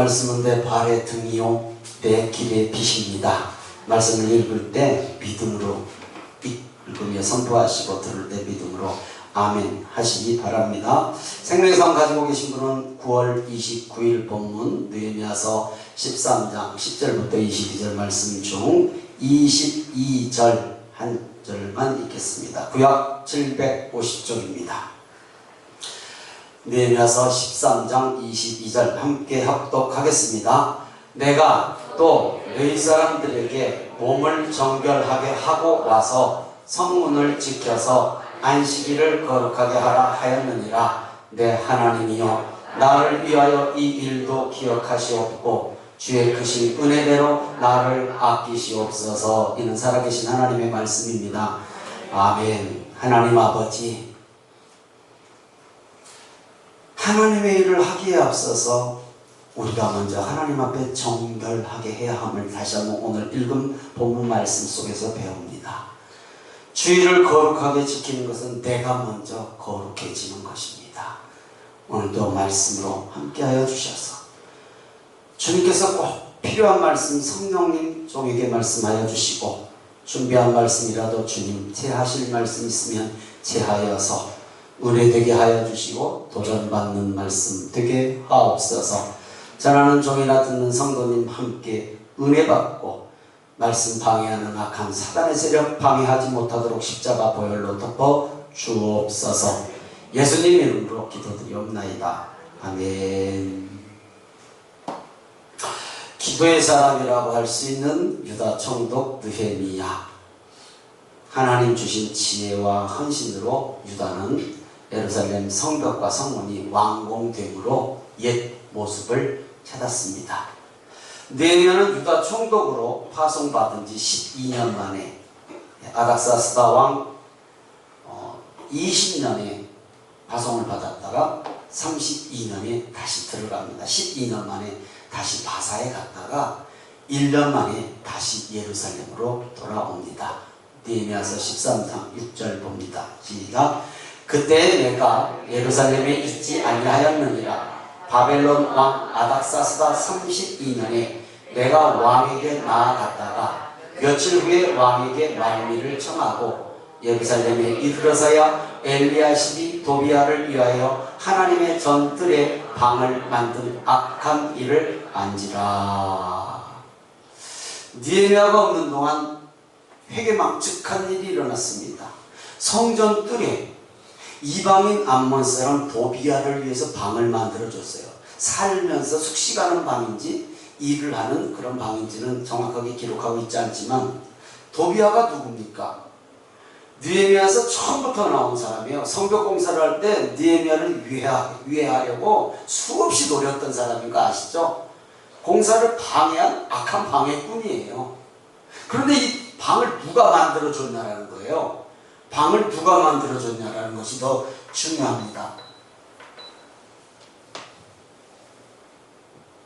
말씀은 내 발의 등이요 내 길의 빛입니다. 말씀을 읽을 때 믿음으로 읽으며 선포하시고 들을 때 믿음으로 아멘 하시기 바랍니다. 생명의 삶 가지고 계신 분은 9월 29일 본문 느헤미야서 13장 10절부터 22절 말씀 중 22절 한 절만 읽겠습니다. 구약 750쪽입니다. 느헤미야서 13장 22절 함께 합독하겠습니다. 내가 또 너희 사람들에게 몸을 정결하게 하고 와서 성문을 지켜서 안식일을 거룩하게 하라 하였느니라. 내 하나님이여 나를 위하여 이 일도 기억하시옵고 주의 크신 은혜대로 나를 아끼시옵소서. 이는 살아계신 하나님의 말씀입니다. 아멘. 하나님 아버지, 하나님의 일을 하기에 앞서서 우리가 먼저 하나님 앞에 정결하게 해야 함을 다시 한번 오늘 읽은 본문 말씀 속에서 배웁니다. 주의를 거룩하게 지키는 것은 내가 먼저 거룩해지는 것입니다. 오늘도 말씀으로 함께하여 주셔서 주님께서 꼭 필요한 말씀 성령님 종에게 말씀하여 주시고 준비한 말씀이라도 주님 제하실 말씀 있으면 제하여서 은혜되게 하여 주시고 도전받는 말씀 되게 하옵소서. 전하는 종이나 듣는 성도님 함께 은혜 받고 말씀 방해하는 악한 사단의 세력 방해하지 못하도록 십자가 보혈로 덮어 주옵소서. 예수님 이름으로 기도드리옵나이다. 아멘. 기도의 사람이라고 할 수 있는 유다 총독 느헤미야. 하나님 주신 지혜와 헌신으로 유다는 예루살렘 성벽과 성문이 완공됨으로 옛 모습을 찾았습니다. 느헤미야는 유다 총독으로 파송받은 지 12년 만에 아닥사스다 왕 20년에 파송을 받았다가 32년에 다시 들어갑니다. 12년 만에 다시 바사에 갔다가 1년 만에 다시 예루살렘으로 돌아옵니다. 느헤미야서 13장 6절 봅니다. 시작. 그때 내가 예루살렘에 있지 아니하였느니라. 바벨론 왕 아닥사스다 32년에 내가 왕에게 나아갔다가 며칠 후에 왕에게 말미를 청하고 예루살렘에 이르러서야 엘리야십이 도비야를 위하여 하나님의 전뜰에 방을 만든 악한 일을 안지라. 느헤미야가 없는 동안 회개망측한 일이 일어났습니다. 성전 뜰에 이방인 암몬 사람 도비야를 위해서 방을 만들어줬어요. 살면서 숙식하는 방인지 일을 하는 그런 방인지는 정확하게 기록하고 있지 않지만 도비야가 누굽니까? 느헤미야에서 처음부터 나온 사람이에요. 성벽 공사를 할 때 느헤미야를 위해하려고 수없이 노렸던 사람인 거 아시죠? 공사를 방해한 악한 방해꾼이에요. 그런데 이 방을 누가 만들어줬냐라는 거예요. 방을 누가 만들어줬냐라는 것이 더 중요합니다.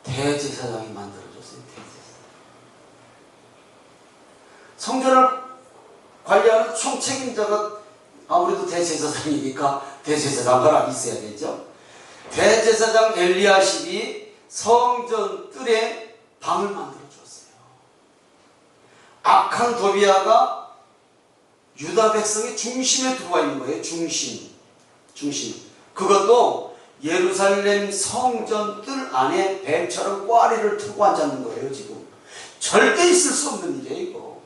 대제사장이 만들어줬어요. 대제사장. 성전을 관리하는 총책임자가 아무래도 대제사장이니까 대제사장 허락이 있어야 되죠. 대제사장 엘리야십이 성전 뜰에 방을 만들어줬어요. 악한 도비야가 유다 백성의 중심에 들어와 있는 거예요. 중심. 그것도 예루살렘 성전 뜰 안에 뱀처럼 꽈리를 틀고 앉았는 거예요. 지금 절대 있을 수 없는 일이에요. 이거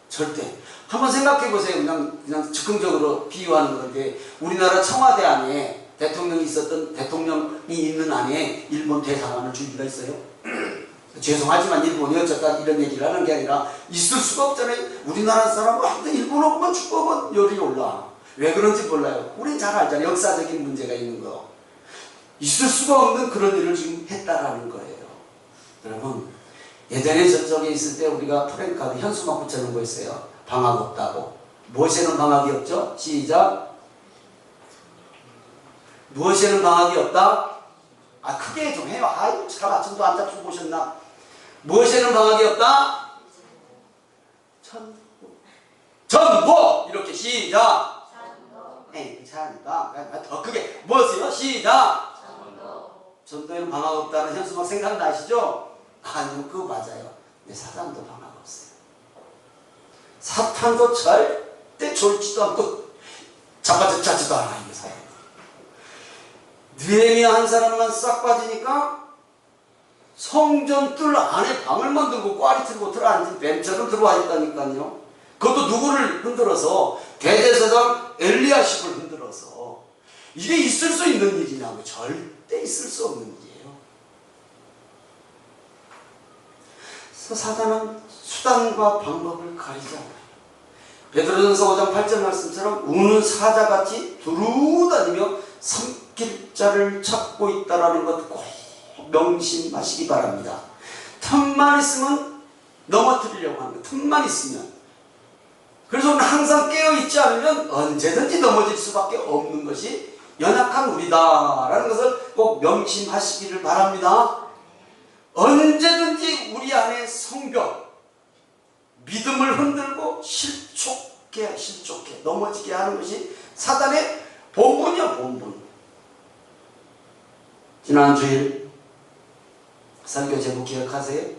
절대. 한번 생각해 보세요. 그냥 즉흥적으로 비유하는 건데 우리나라 청와대 안에 대통령이 있는 안에 일본 대사관을 줄 리가 있어요? 죄송하지만 일본이 어쩌다 이런 얘기를 하는 게 아니라 있을 수가 없잖아요. 우리나라 사람은 한때 일본어 보면 죽어면 열이 올라. 왜 그런지 몰라요. 우린 잘 알잖아요. 역사적인 문제가 있는 거. 있을 수가 없는 그런 일을 지금 했다라는 거예요. 여러분, 예전에 저쪽에 있을 때 우리가 프랭카드 현수막 붙여놓은 거 있어요. 방학 없다고. 무엇에는 방학이 없죠? 시작. 무엇에는 방학이 없다? 크게 좀 해요. 아이고, 잘 아침도 안 잡수고 오셨나? 무엇에는 방학이 없다? 전부! 이렇게 시작! 에이, 괜찮으니까 더 크게. 무엇이요? 시작! 전도에는 방학 없다는 현수막 생각나시죠? 아니요, 그거 맞아요. 근데 사단도 방학 없어요. 사탄도 절대 졸지도 않고 자빠지지도 않아요. 이 사람. 느헤미야 한 사람만 싹 빠지니까 성전 뜰 안에 방을 만들고 꽈리 틀고 들어앉은 뱀처럼 들어와 있다니까요. 그것도 누구를 흔들어서? 대제사장 엘리야십을 흔들어서. 이게 있을 수 있는 일이냐고. 절대 있을 수 없는 일이에요. 그래서 사단은 수단과 방법을 가리지 않아요. 베드로전서 5장 8절 말씀처럼 우는 사자같이 두루다니며 삼킬자를 찾고 있다라는 것 꼭 명심하시기 바랍니다. 틈만 있으면 넘어뜨리려고 하는 거. 틈만 있으면. 그래서 우리는 항상 깨어있지 않으면 언제든지 넘어질 수밖에 없는 것이 연약한 우리다라는 것을 꼭 명심하시기를 바랍니다. 언제든지 우리 안에 성벽, 믿음을 흔들고 실족해 넘어지게 하는 것이 사단의 본분이야, 본분. 지난 주일 설교 제목 기억하세요?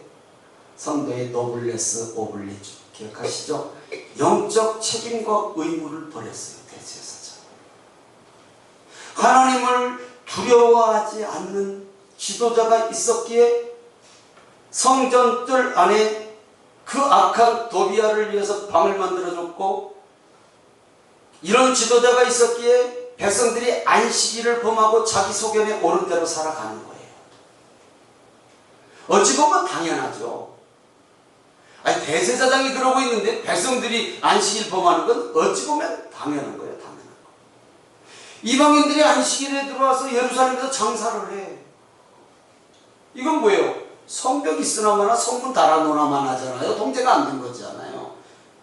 성도의 노블레스 오블리주 기억하시죠? 영적 책임과 의무를 버렸어요. 대제사장. 하나님을 두려워하지 않는 지도자가 있었기에 성전 뜰 안에 그 악한 도비아를 위해서 방을 만들어줬고, 이런 지도자가 있었기에 백성들이 안식일을 범하고 자기 소견에 옳은 대로 살아가는 거예요. 어찌 보면 당연하죠. 아니, 대제사장이 그러고 있는데 백성들이 안식일 범하는 건 어찌 보면 당연한 거예요. 당연한 거. 이방인들이 안식일에 들어와서 예루살렘에서 장사를 해. 이건 뭐예요? 성벽 있으나마나 성문 달아놓으나만 하잖아요. 통제가 안 된 거잖아요.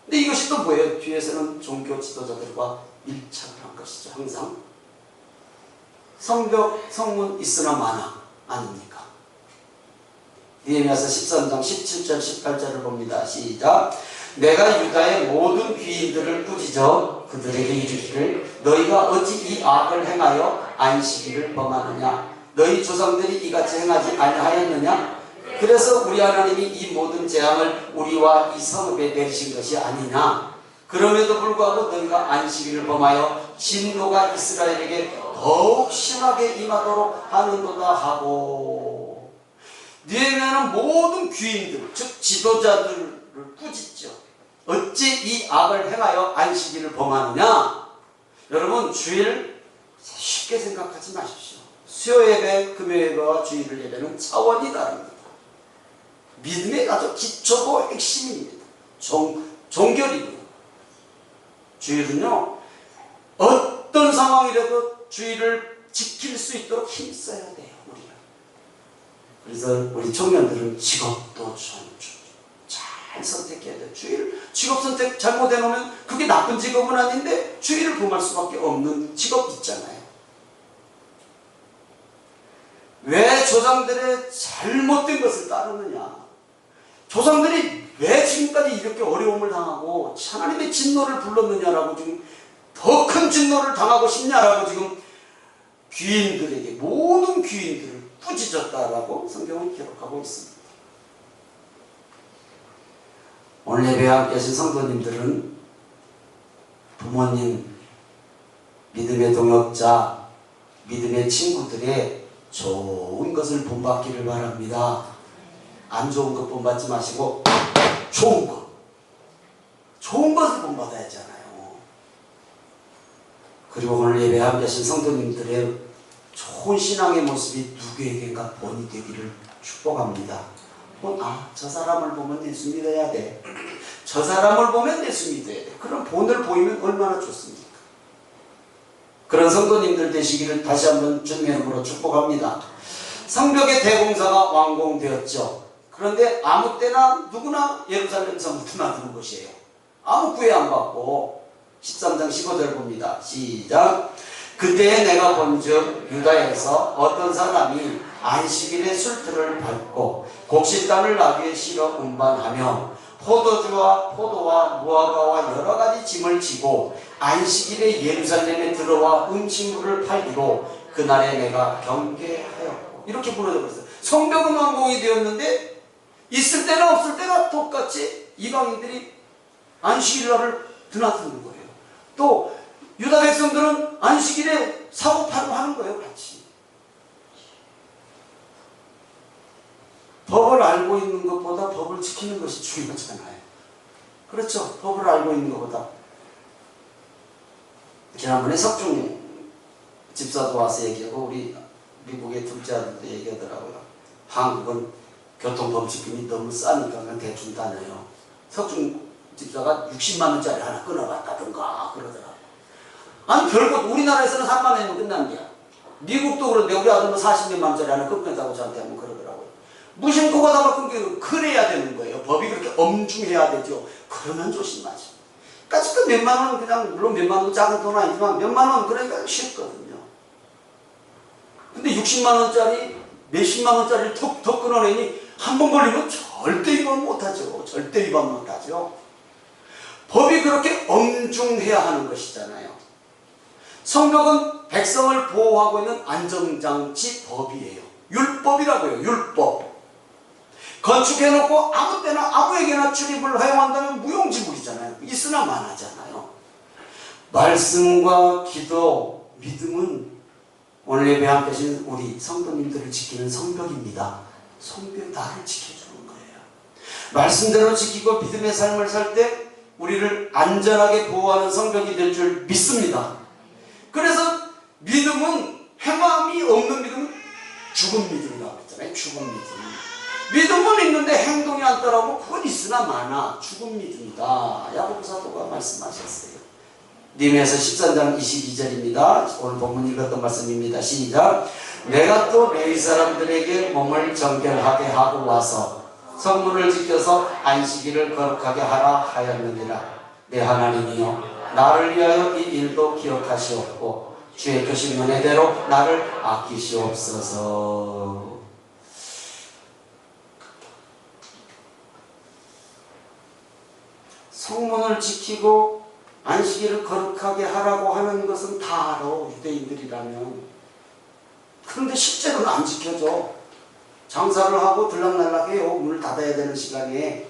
근데 이것이 또 뭐예요? 뒤에서는 종교 지도자들과 밀착을 한 것이죠. 항상 성벽, 성문 있으나마나 아닙니까? 느헤미야서 13장 17절 18절을 봅니다. 시작. 내가 유다의 모든 귀인들을 꾸짖어 그들에게 이르기를 너희가 어찌 이 악을 행하여 안식일을 범하느냐? 너희 조상들이 이같이 행하지 아니하였느냐? 그래서 우리 하나님이 이 모든 재앙을 우리와 이 성읍에 내리신 것이 아니냐? 그럼에도 불구하고 너희가 안식일을 범하여 진노가 이스라엘에게 더욱 심하게 임하도록 하는도다 하고, 느헤미야는 모든 귀인들, 즉 지도자들을 꾸짖죠. 어찌 이 악을 행하여 안식일을 범하느냐? 여러분, 주일 쉽게 생각하지 마십시오. 수요 예배, 금요 예배와 주일 예배는 차원이 다릅니다. 믿음의 아주 기초고 핵심입니다. 종결이고요. 주일은요, 어떤 상황이라도 주일을 지킬 수 있도록 힘써야 돼요, 우리가. 그래서 우리 청년들은 직업도 잘 선택해야 돼요. 주일, 직업 선택 잘못해 놓으면 그게 나쁜 직업은 아닌데 주일을 범할 수밖에 없는 직업 있잖아요. 왜 조상들의 잘못된 것을 따르느냐? 조상들이 왜 지금까지 이렇게 어려움을 당하고 하나님의 진노를 불렀느냐라고, 지금 더 큰 진노를 당하고 싶냐라고 지금 귀인들에게, 모든 귀인들을 꾸짖었다라고 성경은 기록하고 있습니다. 오늘 예배에 함께 하신 성도님들은 부모님, 믿음의 동역자, 믿음의 친구들의 좋은 것을 본받기를 바랍니다. 안 좋은 것 본받지 마시고 좋은 것을 본받아야 하잖아요. 그리고 오늘 예배에 함께 하신 성도님들의 좋은 신앙의 모습이 누구에게인가 본이 되기를 축복합니다. 저 사람을 보면 예수 믿어야 돼. 저 사람을 보면 예수 믿어야 돼. 그런 본을 보이면 얼마나 좋습니까? 그런 성도님들 되시기를 다시 한번 주님의 이름으로 축복합니다. 성벽의 대공사가 완공되었죠. 그런데 아무 때나 누구나 예루살렘 성부터 만드는 것이에요. 아무 구애 안 받고. 13장 15절 봅니다. 시작. 그때에 내가 본즉 유다에서 어떤 사람이 안식일에 술틀을 밟고 곡식단을 나귀에 실어 운반하며 포도주와 포도와 무화과와 여러 가지 짐을 지고 안식일에 예루살렘에 들어와 음식물을 팔기로 그날에 내가 경계하였고. 이렇게 무너져 버렸어요. 성벽은 완공이 되었는데 있을 때나 없을 때나 똑같이 이방인들이 안식일날을 드나드는 거예요. 또 유다 백성들은 안식일에 사고팔고 하는 거예요. 같이. 법을 알고 있는 것보다 법을 지키는 것이 중요하잖아요. 그렇죠. 법을 알고 있는 것보다. 지난번에 석중 집사도 와서 얘기하고 우리 미국의 둘째 아들도 얘기하더라고요. 한국은 교통범칙금이 너무 싸니까 그냥 대충 다녀요. 석중 집사가 60만 원짜리 하나 끊어갔다든가 그러더라고요. 아니 별것 우리나라에서는 3만 원이면 끝난대요. 미국도 그런데 우리 아들은 40몇만 원짜리 하나 끊겠다고 저한테 한번 그러더라고요. 무심코 가다가 끊기고 그래야 되는 거예요. 법이 그렇게 엄중해야 되죠. 그러면 조심하죠. 그러니까 그 몇만 원은 그냥 물론 몇만 원도 작은 돈 아니지만 몇만 원 그러니까 쉽거든요. 근데 60만 원짜리 몇십만 원짜리를 턱 끊어내니 한 번 걸리면 절대 위반 못하죠. 절대 위반 못하죠. 법이 그렇게 엄중해야 하는 것이잖아요. 성벽은 백성을 보호하고 있는 안전장치 법이에요. 율법이라고요. 율법. 건축해놓고 아무 때나 아무에게나 출입을 허용한다면 무용지물이잖아요. 있으나 마나잖아요. 말씀과 기도, 믿음은 오늘 예배 함께 하신 우리 성도님들을 지키는 성벽입니다. 성벽이 나를 지켜주는 거예요. 말씀대로 지키고 믿음의 삶을 살 때 우리를 안전하게 보호하는 성벽이 될 줄 믿습니다. 그래서 믿음은 행함이 없는 믿음은 죽은 믿음이라고 했잖아요. 죽은 믿음. 믿음은 있는데 행동이 안 따라오면 그건 있으나 마나 죽은 믿음이다. 야고보 사도가 말씀하셨어요. 님에서 13장 22절입니다. 오늘 본문 읽었던 말씀입니다. 시작. 내가 또 레위 사람들에게 몸을 정결하게 하고 와서 성문을 지켜서 안식일을 거룩하게 하라 하였느니라. 내 하나님이여 나를 위하여 이 일도 기억하시옵고 주의 주신 은혜대로 나를 아끼시옵소서. 성문을 지키고 안식일을 거룩하게 하라고 하는 것은 다 알아, 유대인들이라면. 그런데 실제로는 안 지켜져. 장사를 하고 들락날락해요. 문을 닫아야 되는 시간에.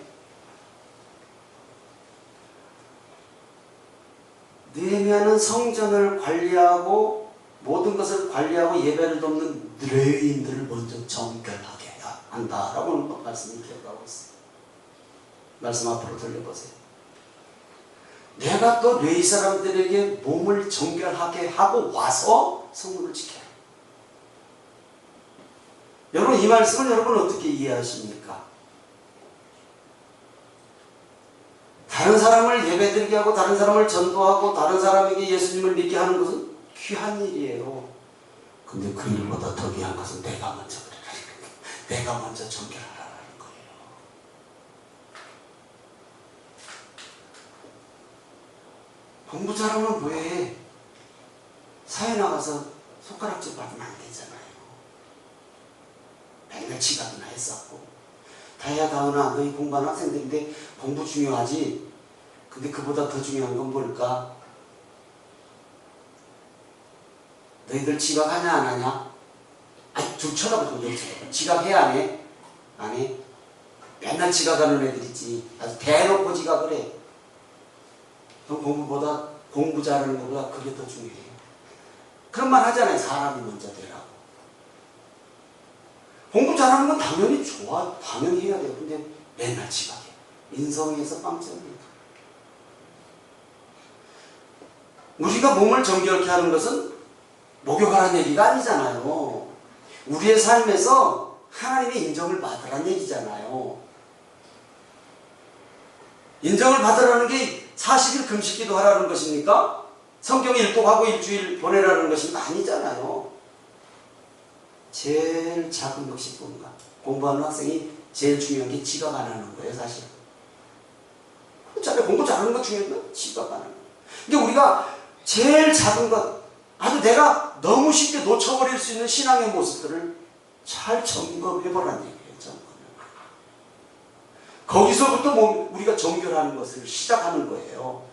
느헤미야는 성전을 관리하고 모든 것을 관리하고 예배를 돕는 레위인들을 먼저 정결하게 해야 한다라고 말씀을 기억하고 있어요. 말씀 앞으로 돌려보세요. 내가 또 레위 사람들에게 몸을 정결하게 하고 와서 성문을 지켜라. 여러분 이 말씀을 여러분 어떻게 이해하십니까? 다른 사람을 예배드리게 하고 다른 사람을 전도하고 다른 사람에게 예수님을 믿게 하는 것은 귀한 일이에요. 근데 그 일보다 더 귀한 것은 내가 먼저 그래라는 거예요. 내가 먼저 정결하라는 거예요. 공부 잘하면 뭐해? 사회 나가서 손가락질 받으면 안 되잖아요. 맨날 지각이나 했었고. 다혜야, 다은아, 너희 공부하는 학생들인데 공부 중요하지? 근데 그보다 더 중요한 건 뭘까? 너희들 지각하냐 안 하냐? 아니 좀 쳐다보고 지각해 안 해? 안 해? 맨날 지각하는 애들 있지. 아주 대놓고 지각을 해. 그럼 공부 잘하는 것보다 그게 더 중요해요. 그런 말 하잖아요. 사람이 먼저 되라고. 공부 잘하는 건 당연히 좋아. 당연히 해야 돼요. 근데 맨날 지각해. 인성에서 빵점이니까. 우리가 몸을 정결케 하는 것은 목욕하라는 얘기가 아니잖아요. 우리의 삶에서 하나님의 인정을 받으라는 얘기잖아요. 인정을 받으라는 게 40일 금식기도 하라는 것입니까? 성경 일독하고 일주일 보내라는 것이 아니잖아요. 제일 작은 것이 뭔가? 공부하는 학생이 제일 중요한 게 지각 안 하는 거예요, 사실. 공부 잘하는 거 중요한 건 지각 안 하는 거예요. 근데 우리가 제일 작은 것, 아주 내가 너무 쉽게 놓쳐버릴 수 있는 신앙의 모습들을 잘 점검해보라는 얘기예요. 점검. 거기서부터 우리가 정결하는 것을 시작하는 거예요.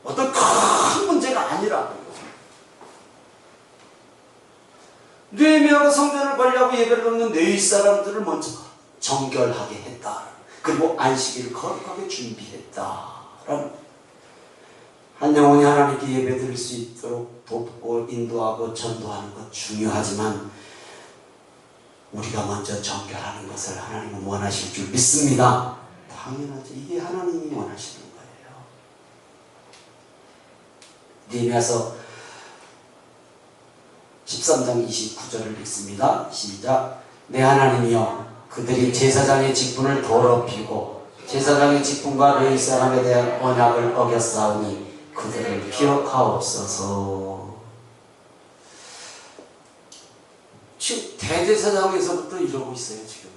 어떤 큰 문제가 아니라는 거죠. 느헤미야가 성전을 관리하고 예배를 드리는 네 사람들을 먼저 정결하게 했다. 그리고 안식일을 거룩하게 준비했다라는, 한 영혼이 하나님께 예배 드릴 수 있도록 돕고 인도하고 전도하는 것 중요하지만 우리가 먼저 정결하는 것을 하나님은 원하실 줄 믿습니다. 당연하죠. 이게 하나님이 원하시는 거예요. 느헤미야서 13장 29절을 읽습니다. 시작. 내 하나님이여, 그들이 제사장의 직분을 더럽히고 제사장의 직분과 레위 사람에 대한 언약을 어겼사오니 그들을 기억하옵소서. 지금 대제사장에서부터 이러고 있어요. 지금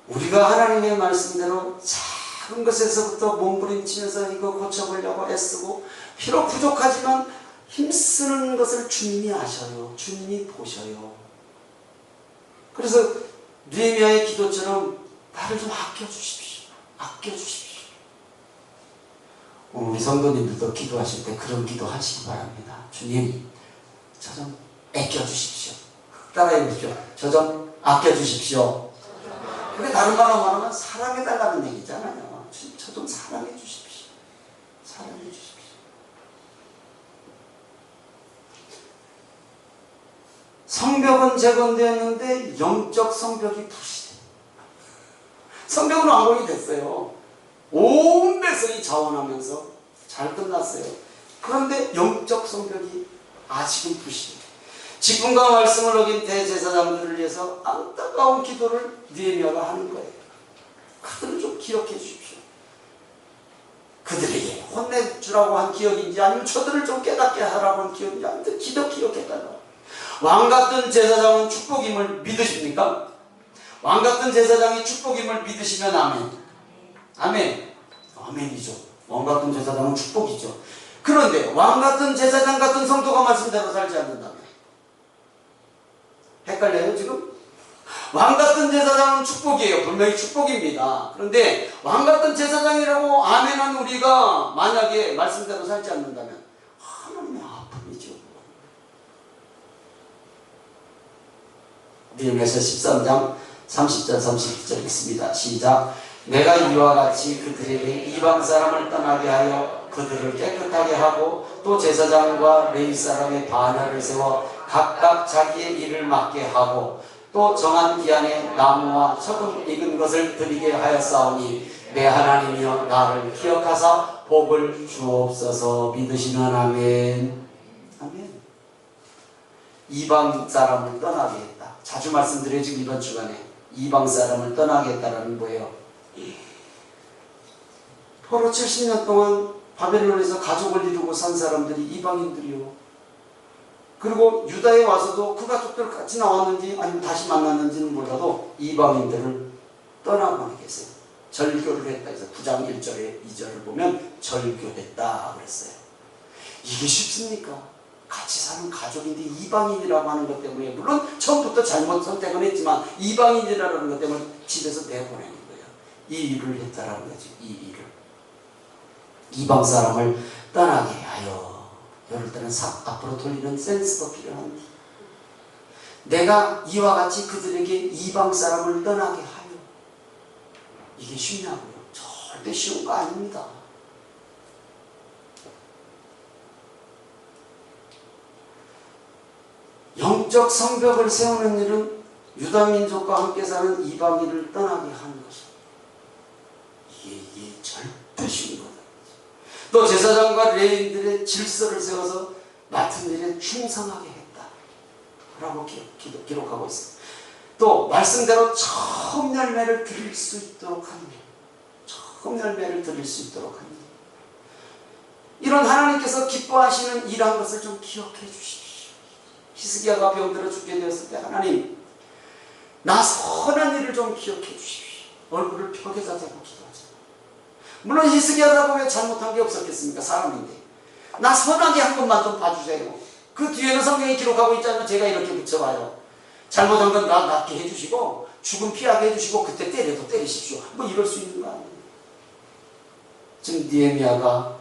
우리가 하나님의 말씀대로 작은 것에서부터 몸부림치면서 이거 고쳐보려고 애쓰고 비록 부족하지만 힘쓰는 것을 주님이 아셔요. 주님이 보셔요. 그래서 느헤미야의 기도처럼 나를 좀 아껴주십시오. 아껴주십시오. 우리 성도님들도 기도하실 때 그런 기도 하시기 바랍니다. 주님, 저 좀 아껴주십시오. 따라해 보십시오. 저 좀 아껴주십시오. 근데 다른 말로 말하면 사랑해달라는 얘기잖아요. 저 좀 사랑해 주십시오. 사랑해 주십시오. 성벽은 재건되었는데 영적 성벽이 부실해. 성벽은 완공이 됐어요. 온 백성이 자원하면서 잘 끝났어요. 그런데 영적 성벽이 아직은 부실해. 직분과 말씀을 어긴 대제사장들을 위해서 안타까운 기도를 느헤미야가 하는 거예요. 그들을 좀 기억해 주십시오. 그들에게 혼내주라고 한 기억인지 아니면 저들을 좀 깨닫게 하라고 한 기억인지 아무튼 기억해달라고. 왕같은 제사장은 축복임을 믿으십니까? 왕같은 제사장이 축복임을 믿으시면 아멘. 아멘. 아멘이죠. 왕같은 제사장은 축복이죠. 그런데 왕같은 제사장 같은 성도가 말씀대로 살지 않는다면 헷갈려요 지금? 왕같은 제사장은 축복이에요. 분명히 축복입니다. 그런데 왕같은 제사장이라고 아멘한 우리가 만약에 말씀대로 살지 않는다면 하나님의 아픔이죠. 느헤미야서 13장 30절 31절 읽습니다. 시작. 내가 이와 같이 그들에게 이방 사람을 떠나게 하여 그들을 깨끗하게 하고 또 제사장과 레위 사람의 반열을 세워 각각 자기의 일을 맡게 하고 또 정한 기한에 나무와 소금 익은 것을 드리게 하였사오니 내 하나님이여 나를 기억하사 복을 주옵소서. 믿으시면 아멘. 아멘. 이방 사람을 떠나게 했다. 자주 말씀드려요. 지금 이번 주간에 이방 사람을 떠나게 했다라는 거예요. 포로 70년 동안 바벨론에서 가족을 이루고 산 사람들이 이방인들이요. 그리고 유다에 와서도 그 가족들 같이 나왔는지 아니면 다시 만났는지는 몰라도 이방인들을 떠나고 계세요. 절교를 했다 해서 9장 1절에 2절을 보면 절교했다 그랬어요. 이게 쉽습니까? 같이 사는 가족인데 이방인이라고 하는 것 때문에 물론 처음부터 잘못 선택은 했지만 이방인이라는 것 때문에 집에서 내보내는 거예요. 이 일을 했다라는 거지. 이 일을. 이방 사람을 떠나게 하여. 이럴 때는 앞으로 돌리는 센스도 필요합니다. 내가 이와 같이 그들에게 이방 사람을 떠나게 하여. 이게 쉽냐고요? 절대 쉬운 거 아닙니다. 영적 성벽을 세우는 일은 유다민족과 함께 사는 이방인을 떠나게 하는 것입니다. 이게 절대 쉬운 거다. 또 제사장과 레위인들의 질서를 세워서 맡은 일에 충성하게 했다 라고 기록하고 있습니다. 또 말씀대로 처음 열매를 드릴 수 있도록 합니다. 처음 열매를 드릴 수 있도록 합니다. 이런 하나님께서 기뻐하시는 일한 것을 좀 기억해 주십시오. 히스기야가 병들어 죽게 되었을 때 하나님 나 선한 일을 좀 기억해 주십시오. 얼굴을 벽에다 대고 기도하자. 물론 히스기야라고 왜 잘못한 게 없었겠습니까? 사람인데. 나 선하게 한 것만 좀 봐주세요. 그 뒤에는 성경이 기록하고 있잖아요. 제가 이렇게 붙여봐요. 잘못한 건 나 낫게 해주시고 죽음 피하게 해주시고 그때 때려도 때리십시오. 뭐 이럴 수 있는 거 아니에요. 지금 느헤미야가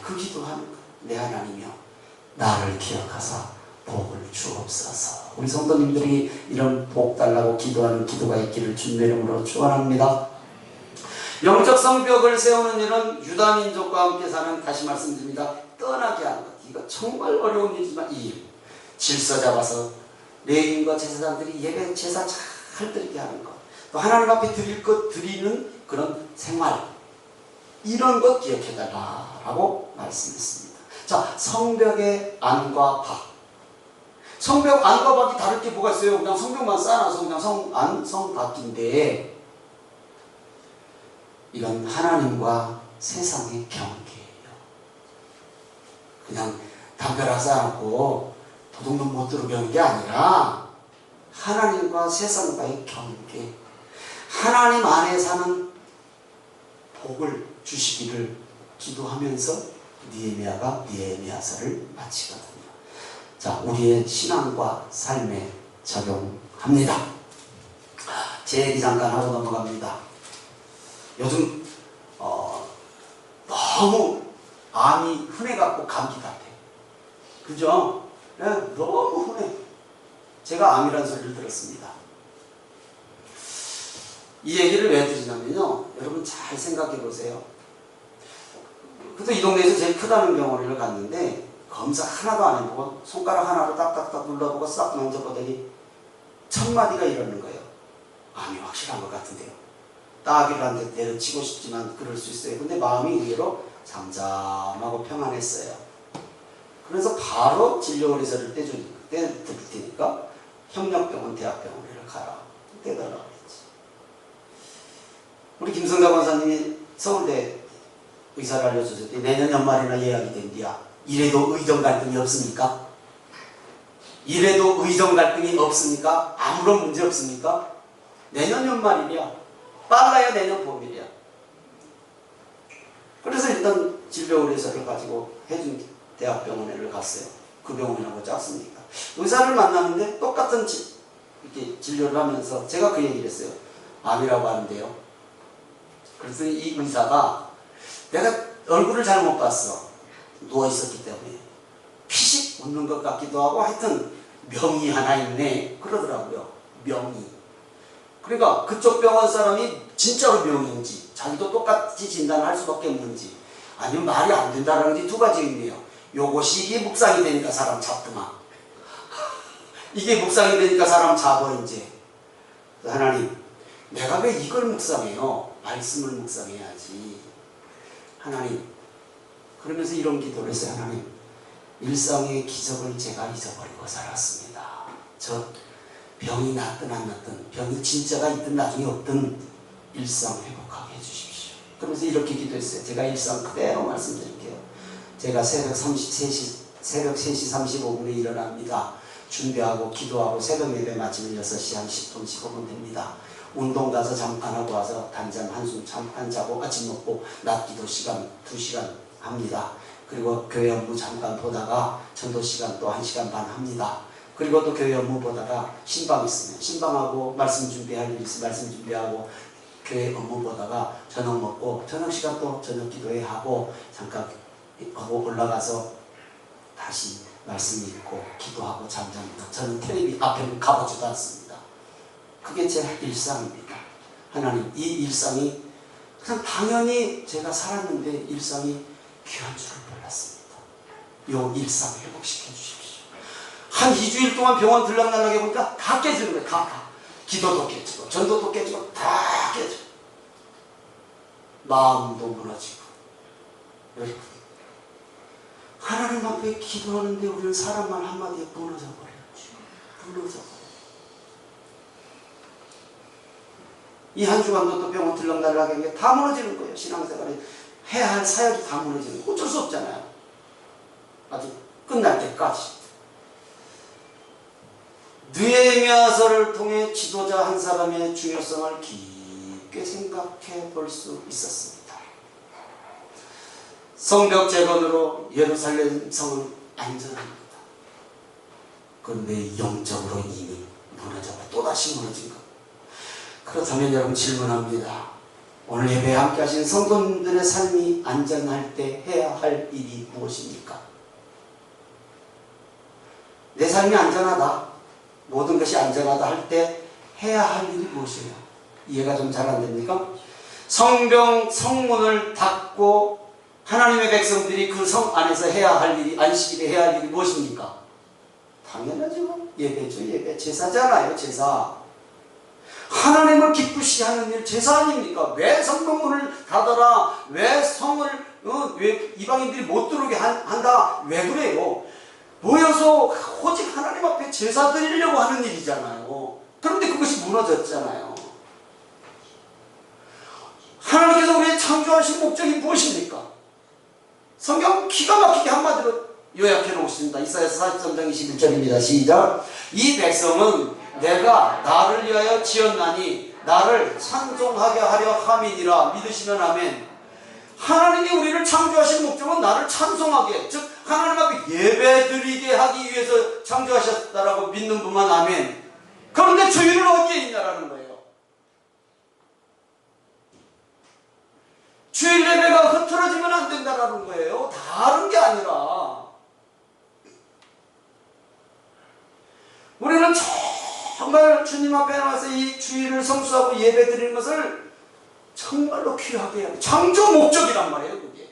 그 기도하는 거예요. 내 하나님이여 나를 기억하사 복을 주옵소서. 우리 성도님들이 이런 복 달라고 기도하는 기도가 있기를 주님의 이름으로 축원합니다. 영적 성벽을 세우는 일은 유다 민족과 함께 사는, 다시 말씀드립니다, 떠나게 하는 것. 이거 정말 어려운 일이지만 이 일, 질서 잡아서 레위인과 제사장들이 예배 제사 잘 드리게 하는 것, 또 하나님 앞에 드릴 것 드리는 그런 생활, 이런 것 기억해달라고 말씀했습니다. 자, 성벽의 안과 밖. 성벽 안과 밖이 다를 게 뭐가 있어요? 그냥 성벽만 쌓아놔서 그냥 성안, 성밖인데, 이건 하나님과 세상의 경계예요. 그냥 담벼락 쌓아놓고 도둑놈 못 들어오게 하는 게 아니라 하나님과 세상과의 경계, 하나님 안에 사는 복을 주시기를 기도하면서 느헤미야서를 마치거든요. 자, 우리의 신앙과 삶에 적용합니다. 제 얘기 잠깐 하고 넘어갑니다. 요즘 너무 암이 흔해갖고 감기 같아. 그죠? 네, 너무 흔해. 제가 암이라는 소리를 들었습니다. 이 얘기를 왜 드리냐면요, 여러분 잘 생각해 보세요. 그래서 이 동네에서 제일 크다는 병원을 갔는데 검사 하나도 안 해보고 손가락 하나로 딱딱딱 눌러보고 싹 만져보더니 첫 마디가 이러는 거예요. 암이 확실한 것 같은데요. 따귀를 한 대 내려치고 싶지만 그럴 수 있어요. 근데 마음이 의외로 잠잠하고 평안했어요. 그래서 바로 진료의사를 떼드릴 테니까 협력병원, 대학병원을 가라. 떼달라고 했지. 우리 김성가 권사님이 서울대 의사를 알려줬을 때 내년 연말이나 예약이 된디야. 이래도 의정 갈등이 없습니까? 이래도 의정 갈등이 없습니까? 아무런 문제 없습니까? 내년 연말이야. 빨라야 내년 봄이야. 그래서 일단 진료의사를 가지고 해준 대학병원에 갔어요. 그 병원이라고 작습니까? 의사를 만나는데 똑같은 이렇게 진료를 하면서 제가 그 얘기를 했어요. 암이라고 하는데요. 그래서 이 의사가 내가 얼굴을 잘 못 봤어. 누워있었기 때문에. 피식 웃는 것 같기도 하고 하여튼 명이 하나 있네. 그러더라고요. 명이. 그러니까 그쪽 병원 사람이 진짜로 명인지 자기도 똑같이 진단할 수밖에 없는지 아니면 말이 안 된다는 게 두 가지 의미예요. 요것이 이게 묵상이 되니까 사람 잡더만. 이게 묵상이 되니까 사람 잡어 이제. 하나님, 내가 왜 이걸 묵상해요? 말씀을 묵상해야지. 하나님, 그러면서 이런 기도를 했어요. 하나님, 일상의 기적을 제가 잊어버리고 살았습니다. 저 병이 낫든 안 낫든, 병이 진짜가 있든 나중에 없든 일상 회복하게 해주십시오. 그러면서 이렇게 기도했어요. 제가 일상 그대로 말씀드릴게요. 제가 새벽 3시 35분에 일어납니다. 준비하고 기도하고 새벽 예배 마치면 6시 한 10분 15분 됩니다. 운동 가서 잠깐 하고 와서 단잠 한숨 잠깐 자고 아침 먹고 낮 기도 시간 2시간 합니다. 그리고 교회 업무 잠깐 보다가 전도 시간 또 1시간 반 합니다. 그리고 또 교회 업무 보다가 신방 있으면 신방하고 말씀 준비할 일 있으면 말씀 준비하고 교회 업무 보다가 저녁 먹고 저녁 시간 또 저녁 기도회 하고 잠깐 하고 올라가서 다시 말씀 읽고 기도하고 잠잠니다. 저는 텔레비 앞에 가보지도 않습니다. 그게 제 일상입니다. 하나님, 이 일상이 그냥 당연히 제가 살았는데 일상이 귀한 줄을 몰랐습니다. 요 일상 회복시켜 주십시오. 한 2주일 동안 병원 들락날락 해보니까 다 깨지는 거예요. 다. 기도도 깨지고 전도도 깨지고 다 깨져. 마음도 무너지고. 여러분, 하나님 앞에 기도하는데 우리는 사람만 한마디에 무너져버렸죠. 무너져버려요. 이 한 주간도 또 병원 들락날락 하는 게 다 무너지는 거예요. 신앙생활에 해야 할 사역이 다 무너지는 거예요. 어쩔 수 없잖아요. 아주 끝날 때까지. 느헤미야서를 통해 지도자 한 사람의 중요성을 깊게 생각해 볼 수 있었습니다. 성벽 재건으로 예루살렘 성은 안전합니다. 그런데 영적으로 이미 무너졌고 또다시 무너진 것. 그렇다면 여러분 질문합니다. 오늘 예배에 함께 하신 성도님들의 삶이 안전할 때 해야 할 일이 무엇입니까? 내 삶이 안전하다, 모든 것이 안전하다 할 때 해야 할 일이 무엇이에요? 이해가 좀 잘 안 됩니까? 성문을 닫고 하나님의 백성들이 그 성 안에서 해야 할 일이, 안식일에 해야 할 일이 무엇입니까? 당연하죠. 예배죠. 예배. 제사잖아요. 제사. 하나님을 기쁘시게 하는 일 제사 아닙니까? 왜 성문을 닫아라? 왜 성을 왜 이방인들이 못 들어오게 한다? 왜 그래요? 모여서 오직 하나님 앞에 제사 드리려고 하는 일이잖아요. 그런데 그것이 무너졌잖아요. 하나님께서 우리의 창조하신 목적이 무엇입니까? 성경 기가 막히게 한마디로 요약해 놓습니다. 이사야서 43장 21절입니다. 시작. 이 백성은 내가 나를 위하여 지었나니 나를 찬송하게 하려 함이니라. 믿으시면 아멘. 하나님이 우리를 창조하신 목적은 나를 찬송하게, 즉 하나님 앞에 예배드리게 하기 위해서 창조하셨다라고 믿는 분만 아멘. 그런데 주인은 어디에 있냐라는 거예요. 주일 예배가 흐트러지면 안 된다라는 거예요. 다른 게 아니라 우리는 정말 주님 앞에 나와서 이 주일을 성수하고 예배 드리는 것을 정말로 귀하게 해야 돼. 창조 목적이란 말이에요. 그게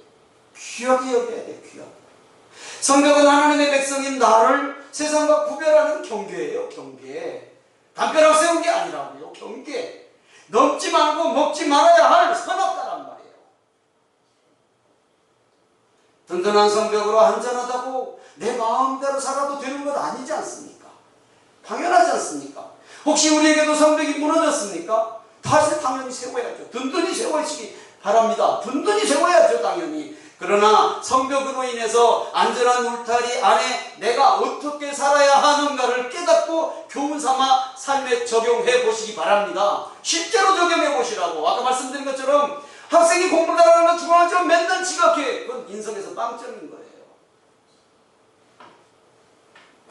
귀하게 여겨야 돼. 귀하게. 성경은 하나님의 백성인 나를 세상과 구별하는 경계예요. 경계. 담벼락 세운 게 아니라고요. 경계. 넘지 말고 먹지 말아야 할 선악과란 말이에요. 든든한 성벽으로 안전하다고 내 마음대로 살아도 되는 것 아니지 않습니까? 당연하지 않습니까? 혹시 우리에게도 성벽이 무너졌습니까? 다시 당연히 세워야죠. 든든히 세워주시기 바랍니다. 든든히 세워야죠. 당연히. 그러나 성벽으로 인해서 안전한 울타리 안에 내가 어떻게 살아야 하는가를 깨닫고 교훈 삼아 삶에 적용해 보시기 바랍니다. 실제로 적용해 보시라고. 아까 말씀드린 것처럼 학생이 공부를 잘하는 중앙학교 맨날 지각해. 그건 인성에서 빵점인 거예요.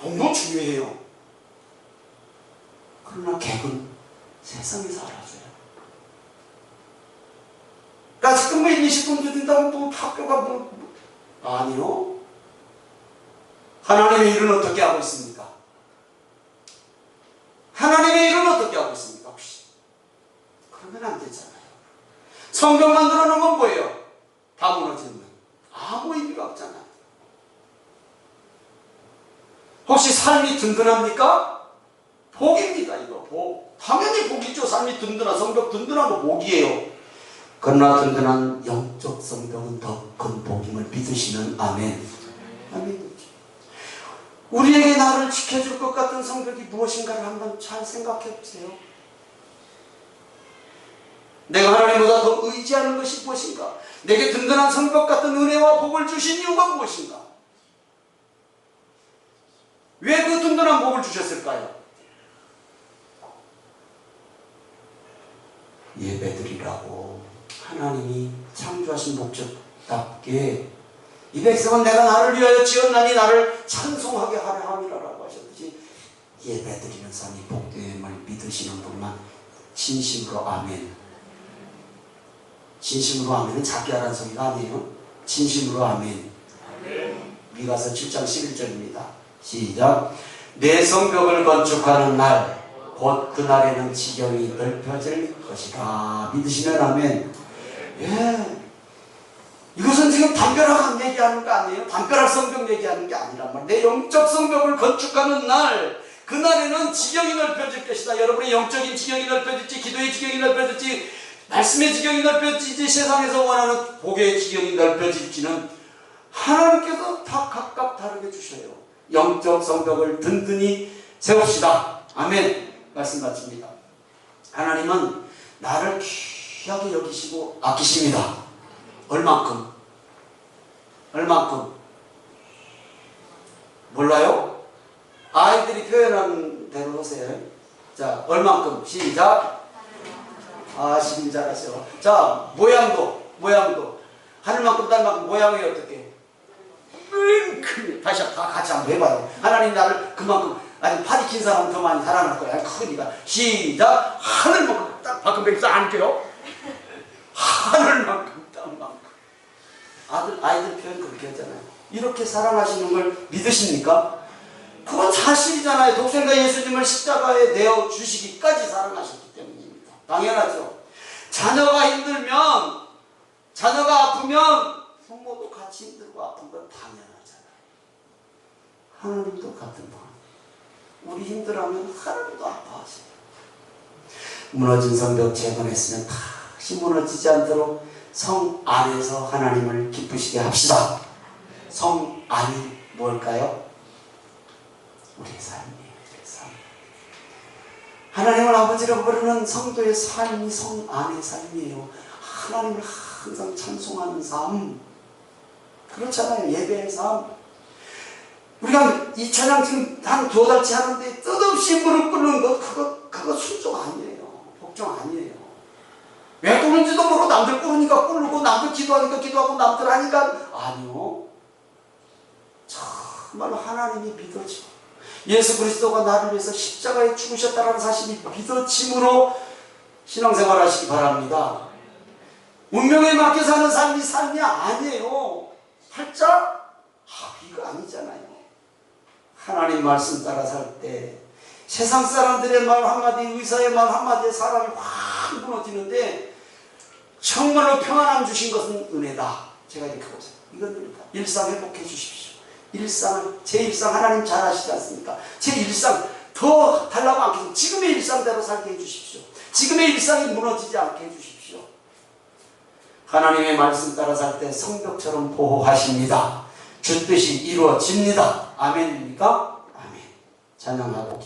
공부 중요해요. 그러나 객은 세상에서 알아줘요. 그러니까 지금 뭐 20분 드린다고 또 학교가 아니요. 하나님의 일은 어떻게 하고 있습니까? 하나님의 일은 어떻게 하고 있습니까? 혹시? 그러면 안 되잖아요. 성경 만들어 놓은 건 뭐예요? 다 무너지는 아무 의미가 없잖아요. 혹시 삶이 든든합니까? 복입니다. 이거 복. 당연히 복이죠. 삶이 든든한 성벽 든든한 거 복이에요. 그러나 든든한 영적 성벽은 더 큰 복임을 믿으시면 아멘. 아멘. 우리에게 나를 지켜줄 것 같은 성벽이 무엇인가를 한번 잘 생각해 보세요. 내가 하나님보다 더 의지하는 것이 무엇인가? 내게 든든한 성벽 같은 은혜와 복을 주신 이유가 무엇인가? 왜 그 든든한 복을 주셨을까요? 예배드리라고 하나님이 창조하신 목적답게 이 백성은 내가 나를 위하여 지었나니 나를 찬송하게 하려 함이라고 하셨듯이 예배드리는 삶이 복됨을 믿으시는 분만 진심으로 아멘. 진심으로 아멘은 작게 하라는 소리가 아니에요. 진심으로 아멘. 미가서 7장 11절입니다. 시작. 내 성벽을 건축하는 날 곧 그날에는 지경이 넓혀질 것이다. 믿으시면 아멘. 예. 이것은 지금 담벼락 얘기하는 거 아니에요? 담벼락 성벽 얘기하는 게 아니란 말이에요. 내 영적 성벽을 건축하는 날, 그날에는 지경이 넓혀질 것이다. 여러분의 영적인 지경이 넓혀질지, 기도의 지경이 넓혀질지, 말씀의 지경이 넓혀질지, 세상에서 원하는 복의 지경이 넓혀질지는 하나님께서 다 각각 다르게 주셔요. 영적 성벽을 든든히 세웁시다. 아멘. 말씀 마칩니다. 하나님은 나를 귀하게 여기시고 아끼십니다. 얼만큼? 얼만큼? 몰라요? 아이들이 표현하는 대로 하세요. 자, 얼만큼? 시작. 아, 시민 잘하세요. 자, 모양도. 하늘만큼 딸만큼 모양이 어떻게? 다시 다 같이 한번 해봐요. 하나님 나를 그만큼, 아니 팔이 긴 사람은 더 많이 살아날 거야. 크니까. 시작. 하늘만큼 딱 박근백 싹 안겨요. 하늘만큼 땅만큼. 아이들 표현 그렇게 하잖아요. 이렇게 사랑하시는 걸 믿으십니까? 그건 사실이잖아요. 독생자 예수님을 십자가에 내어 주시기까지 사랑하셨기 때문입니다. 당연하죠. 자녀가 힘들면, 자녀가 아프면 부모도 같이 힘들고 아픈 건 당연하잖아요. 하나님도 같은 말. 우리 힘들어하면 하나님도 아파하세요. 무너진 성벽 재건했으면 다시 무너지지 않도록 성 안에서 하나님을 기쁘시게 합시다. 성 안이 뭘까요? 우리의 삶이에요. 우리의 삶. 하나님을 아버지라고 부르는 성도의 삶이 성 안의 삶이에요. 하나님을 항상 찬송하는 삶. 그렇잖아요. 예배의 삶. 우리가 이 찬양 지금 한 2달치 하는데 뜻없이 무릎 꿇는 것, 그거 순종 아니에요. 복종 아니에요. 왜 꿇는지도 모르고 남들 꿇으니까 꿇고 남들 기도하니까 기도하고 남들 하니까 아니요. 정말로 하나님이 믿어져. 예수 그리스도가 나를 위해서 십자가에 죽으셨다는 사실이 믿어짐으로 신앙생활 하시기 바랍니다. 운명에 맡겨 사는 삶이 아니에요. 팔자? 이거 아니잖아요. 하나님 말씀 따라 살 때 세상 사람들의 말 한마디, 의사의 말 한마디에 사람이 확 무너지는데 정말로 평안함 주신 것은 은혜다. 제가 이렇게 보세요. 이건 은혜다. 일상 회복해 주십시오. 제 일상 하나님 잘 아시지 않습니까? 제 일상 더 달라고 않겠습니다. 지금의 일상대로 살게 해주십시오. 지금의 일상이 무너지지 않게 해주십시오. 하나님의 말씀 따라 살 때 성벽처럼 보호하십니다. 주 뜻이 이루어집니다. 아멘입니까? 아멘. 찬양하고